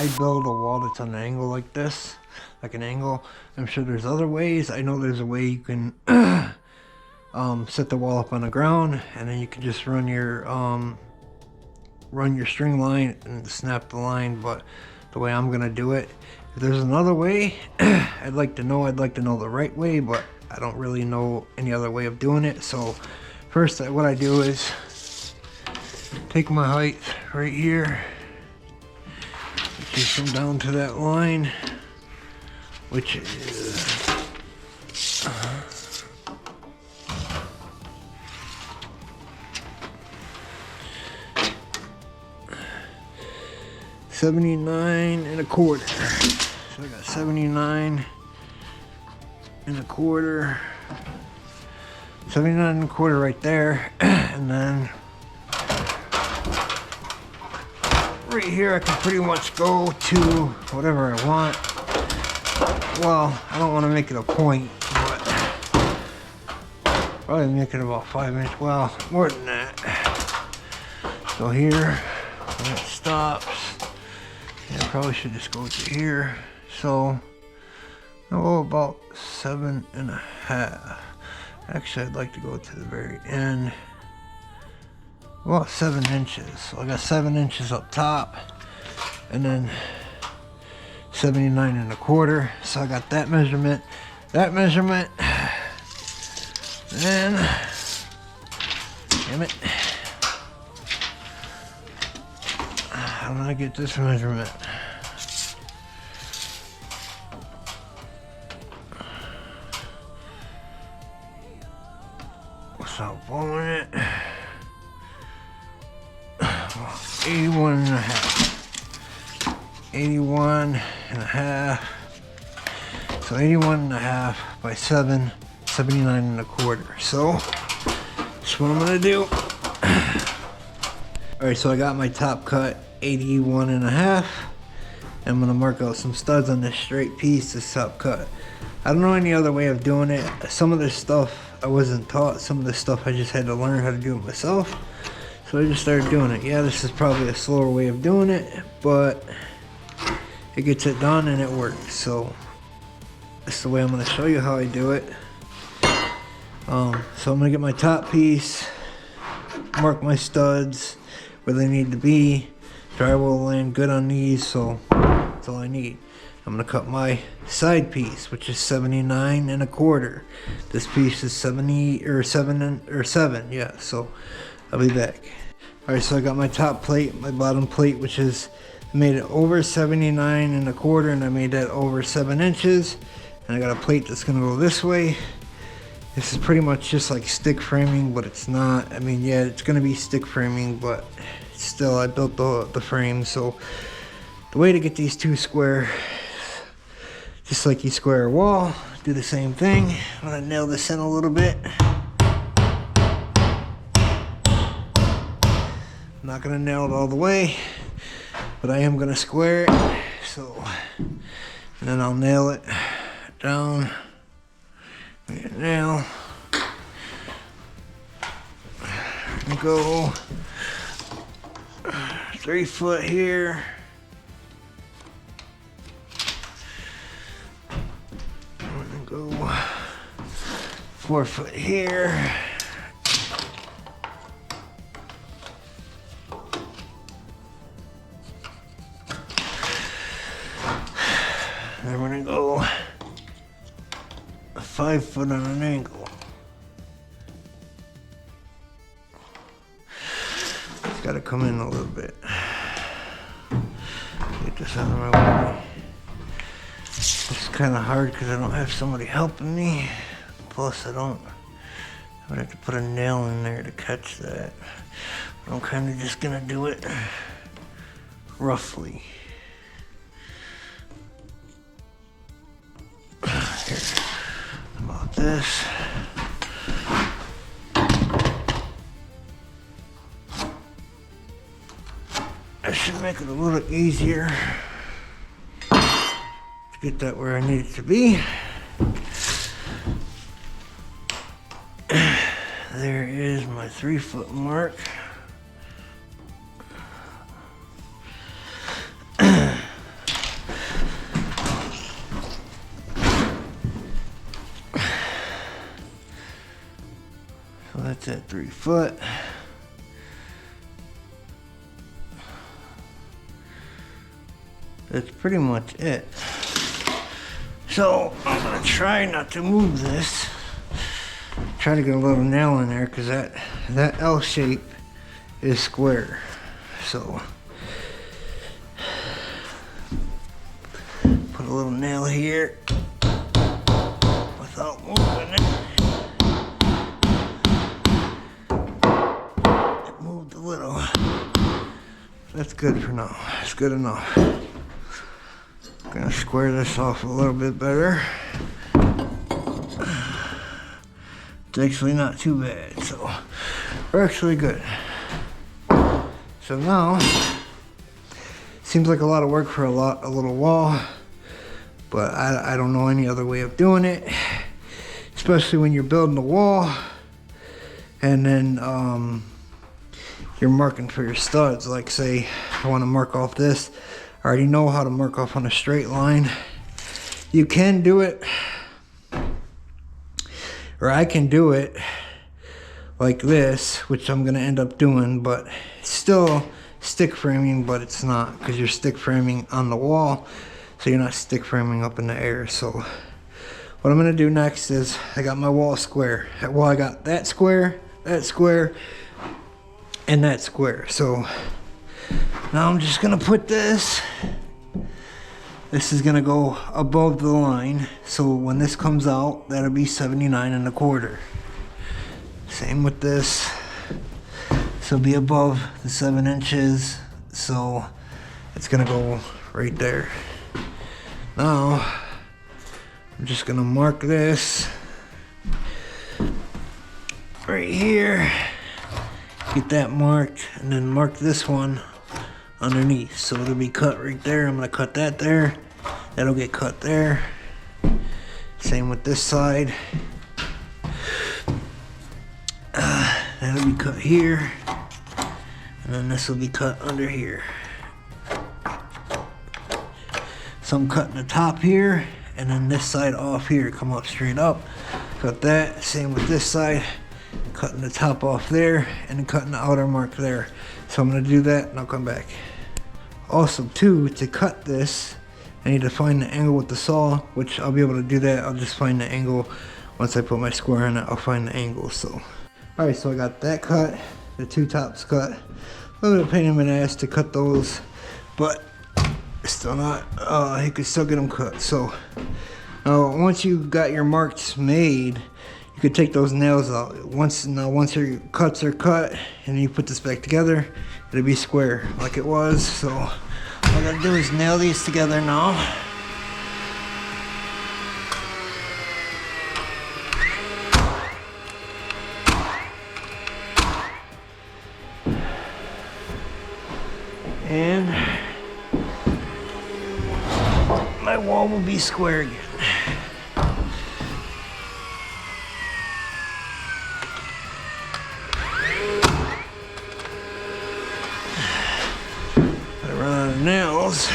I build a wall that's on an angle like this, like an angle. I'm sure there's other ways. I know there's a way you can set the wall up on the ground, and then you can just run your string line and snap the line. But the way I'm gonna do it, if there's another way, I'd like to know the right way, but I don't really know any other way of doing it. So first, what I do is take my height right here, which is from down to that line, which is 79 and a quarter. So I got 79 and a quarter, 79 and a quarter right there, and then right here I can pretty much go to whatever I want. Well, I don't want to make it a point, but probably make it about 5 inches. Well, more than that. So here, when it stops, yeah, I probably should just go to here. So I'll go about 7.5. Actually, I'd like to go to the very end. Well, 7 inches. So I got 7 inches up top, and then 79 and a quarter. So I got that measurement, and damn it, how do I get this measurement? Without blowing it. 81 and a half. 81 and a half. So 81 and a half by 7, 79 and a quarter. So that's what I'm gonna do. Alright, so I got my top cut 81 and a half. I'm gonna mark out some studs on this straight piece, this top cut. I don't know any other way of doing it. Some of this stuff I wasn't taught. Some of this stuff I just had to learn how to do it myself. So I just started doing it. Yeah, this is probably a slower way of doing it, but it gets it done and it works. So this is the way I'm gonna show you how I do it. So I'm gonna get my top piece, mark my studs where they need to be. Drywall will land good on these, so that's all I need. I'm gonna cut my side piece, which is 79 and a quarter. This piece is 70 or 7, yeah. So I'll be back. All right, so I got my top plate, my bottom plate, which is I made it over 79 and a quarter, and I made that over 7 inches. And I got a plate that's gonna go this way. This is pretty much just like stick framing, but it's not. I mean, yeah, it's gonna be stick framing, but still, I built the frame. So the way to get these two square, just like you square a wall, do the same thing. I'm gonna nail this in a little bit. I'm not gonna nail it all the way, but I am gonna square it. So, and then I'll nail it down. Nail. And go 3 foot here. And go 4 foot here. And we're gonna go 5 foot on an angle. It's got to come in a little bit. Get this out of my way. It's kind of hard because I don't have somebody helping me. Plus, I would have to put a nail in there to catch that. I'm kind of just gonna do it roughly. Here, about this. That should make it a little easier to get that where I need it to be. There is my 3 foot mark. That's at 3 foot. That's pretty much it. So I'm gonna try not to move this. Try to get a little nail in there because that L shape is square. So put a little nail here without moving it. It moved a little. That's good for now. It's good enough. Gonna square this off a little bit better. It's actually not too bad, so we're actually good. So now, seems like a lot of work for a little wall, but I don't know any other way of doing it, especially when you're building a wall and then you're marking for your studs. Like say I want to mark off this, I already know how to mark off on a straight line. You can do it, or I can do it like this, which I'm gonna end up doing, but it's still stick framing, but it's not, because you're stick framing on the wall, so you're not stick framing up in the air. So what I'm gonna do next is, I got my wall square. Well, I got that square, and that square. So now I'm just gonna put this is gonna go above the line. So when this comes out, that'll be 79.25. Same with this. This will be above the 7 inches. So it's gonna go right there. Now, I'm just gonna mark this right here. Get that marked, and then mark this one underneath, so it'll be cut right there. I'm gonna cut that there, that'll get cut there. Same with this side. That'll be cut here, and then this will be cut under here. So I'm cutting the top here, and then this side off here, come up straight up, cut that. Same with this side, cutting the top off there, and then cutting the outer mark there. So I'm gonna do that, and I'll come back. Also too, to cut this, I need to find the angle with the saw, which I'll be able to do that. I'll just find the angle. Once I put my square in it, I'll find the angle. So, alright, so I got that cut, the two tops cut. A little bit of pain in the ass to cut those, but still not, you can still get them cut. So, once you got your marks made, you could take those nails out. Once your cuts are cut, and you put this back together, it'll be square like it was. So all I gotta do is nail these together now. And my wall will be square again. Nails,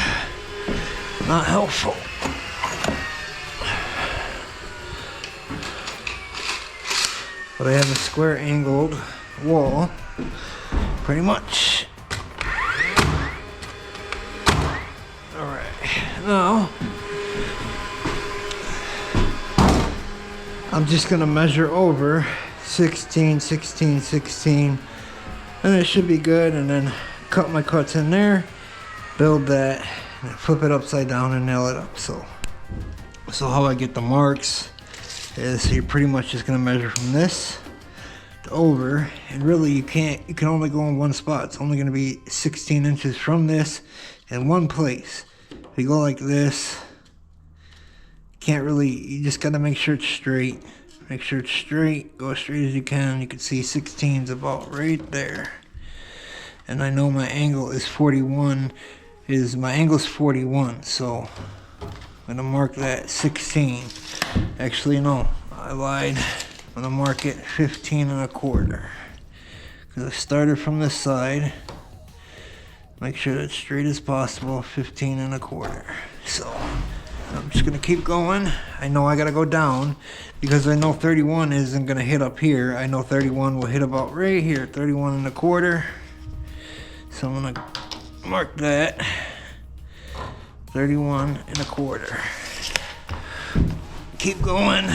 not helpful. But I have a square angled wall, pretty much. Alright, now I'm just gonna measure over 16, 16, 16, and it should be good, and then cut my cuts in there. Build that, flip it upside down and nail it up. So how I get the marks is you're pretty much just gonna measure from this to over, and really you can only go in one spot. It's only gonna be 16 inches from this in one place. If you go like this, you just gotta make sure it's straight. Make sure it's straight, go as straight as you can. You can see 16 is about right there. And I know my angle is 41. My angle's 41, so I'm gonna mark that 16. Actually, no, I lied. I'm gonna mark it 15.25. Because I started from this side. Make sure that's straight as possible, 15.25. So I'm just gonna keep going. I know I gotta go down because I know 31 isn't gonna hit up here. I know 31 will hit about right here, 31 1/4. So I'm gonna mark that, 31 1/4. Keep going.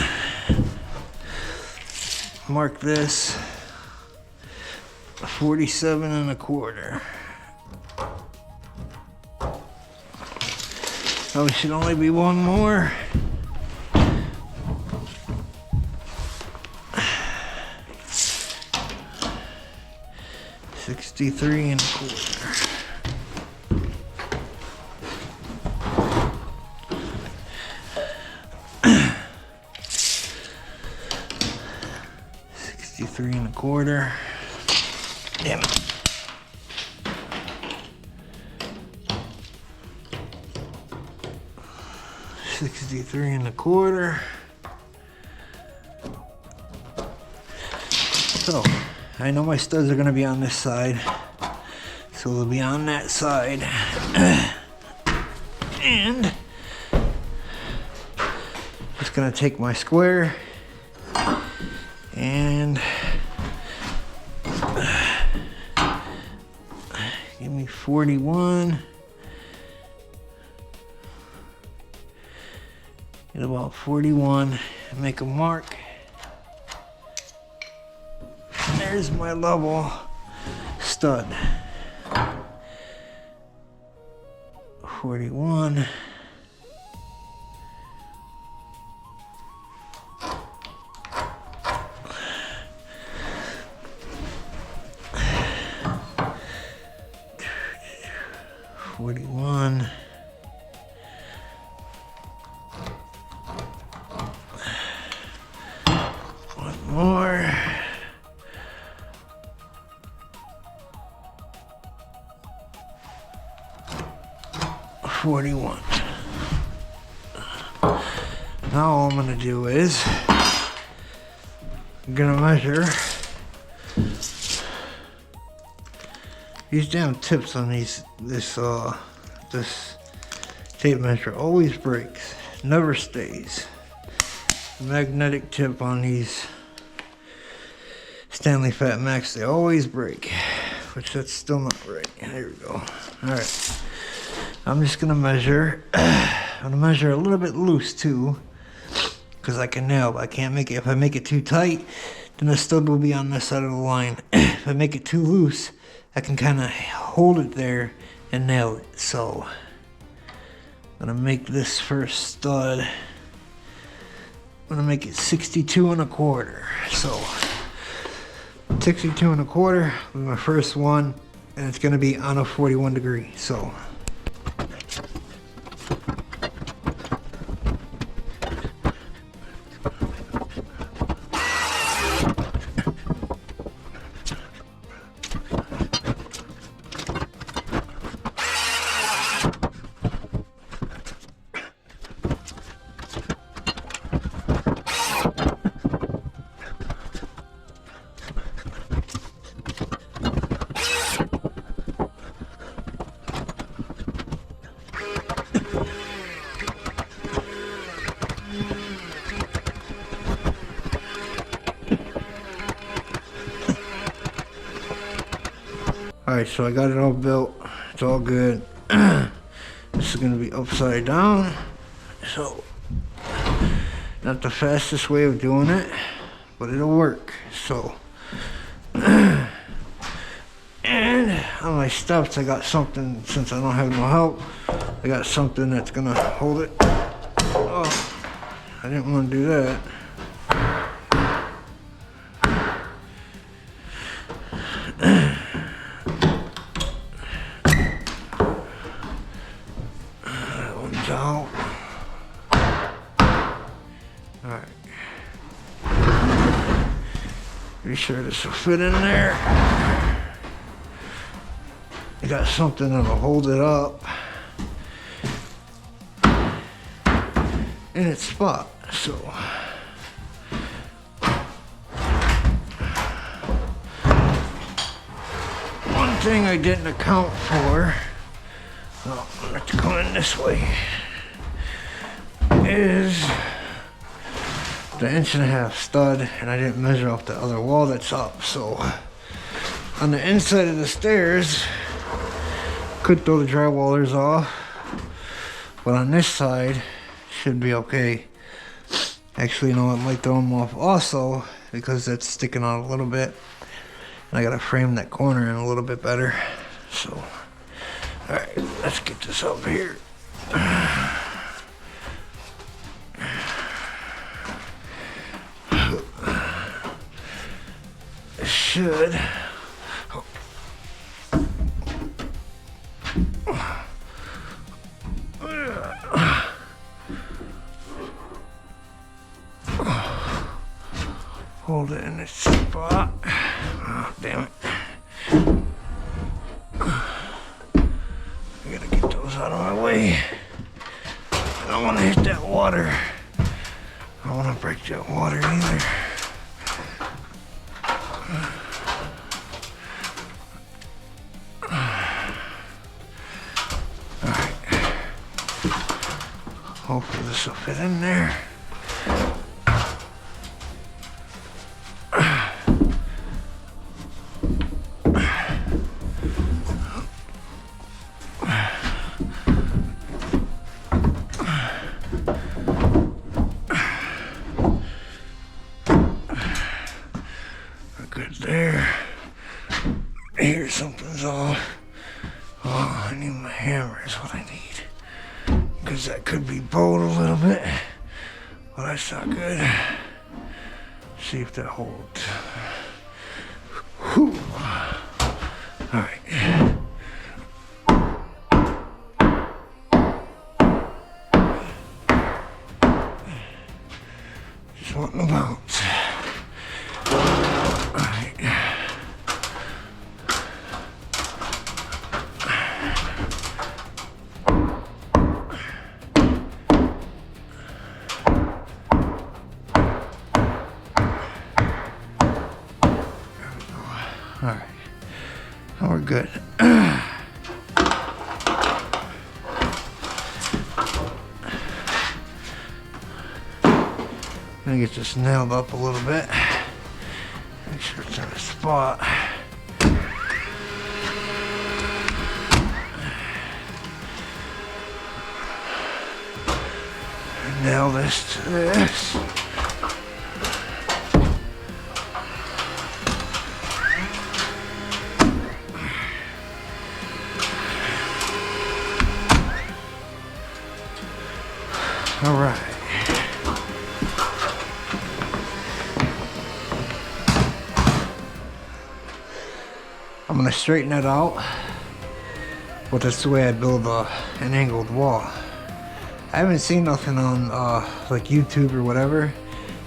Mark this, 47 1/4. Oh, it should only be one more. $63 1/4. $63 1/4. Damn it. $63 1/4. So I know my studs are gonna be on this side, so they'll be on that side. And just gonna take my square and give me 41. Get about 41 and make a mark. And there's my level stud. 41. One more. 41. Now all I'm gonna do is I'm gonna measure these damn tips on this tape measure always breaks, never stays. The magnetic tip on these Stanley Fat Max, they always break, which that's still not right. There we go. All right. I'm just gonna measure. I'm gonna measure a little bit loose too, because I can nail, but I can't make it. If I make it too tight, then the stud will be on this side of the line. If I make it too loose, I can kind of hold it there and nail it. So I'm gonna make this first stud. I'm gonna make it 62 1/4. So 62 1/4 with my first one, and it's gonna be on a 41 degree. So alright, so I got it all built. It's all good. This is gonna be upside down. So, not the fastest way of doing it, but it'll work. So, and on my stuffs, I got something, since I don't have no help, I got something that's gonna hold it. Oh, I didn't want to do that. Out. Alright. Be sure this will fit in there. You got something that'll hold it up in its spot. So one thing I didn't account for. Oh, let's go in this way. is the 1.5" stud, and I didn't measure off the other wall that's up. So on the inside of the stairs, could throw the drywallers off, but on this side should be okay. Actually, you know, I might throw them off also because that's sticking out a little bit, and I gotta frame that corner in a little bit better. So all right, let's get this up here. It should. Hold it in its spot. Oh, damn it. I gotta get those out of my way. I don't want to hit that water. I don't want to break that water either. Alright. Hopefully this will fit in there. Good there. Here, something's off. Oh, I need my hammer is what I need. Because that could be bowed a little bit. Well, that's not good. See if that holds. Whew. Alright. Just wanting to bounce. Alright, now we're good. Gonna get this nailed up a little bit. Make sure it's in a spot. Nail this to this. All right. I'm gonna straighten that out, but that's the way I build an angled wall. I haven't seen nothing on like YouTube or whatever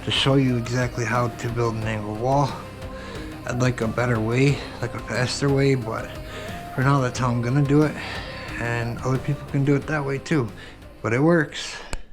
to show you exactly how to build an angled wall. I'd like a better way, like a faster way, but for now that's how I'm gonna do it, and other people can do it that way too, but it works.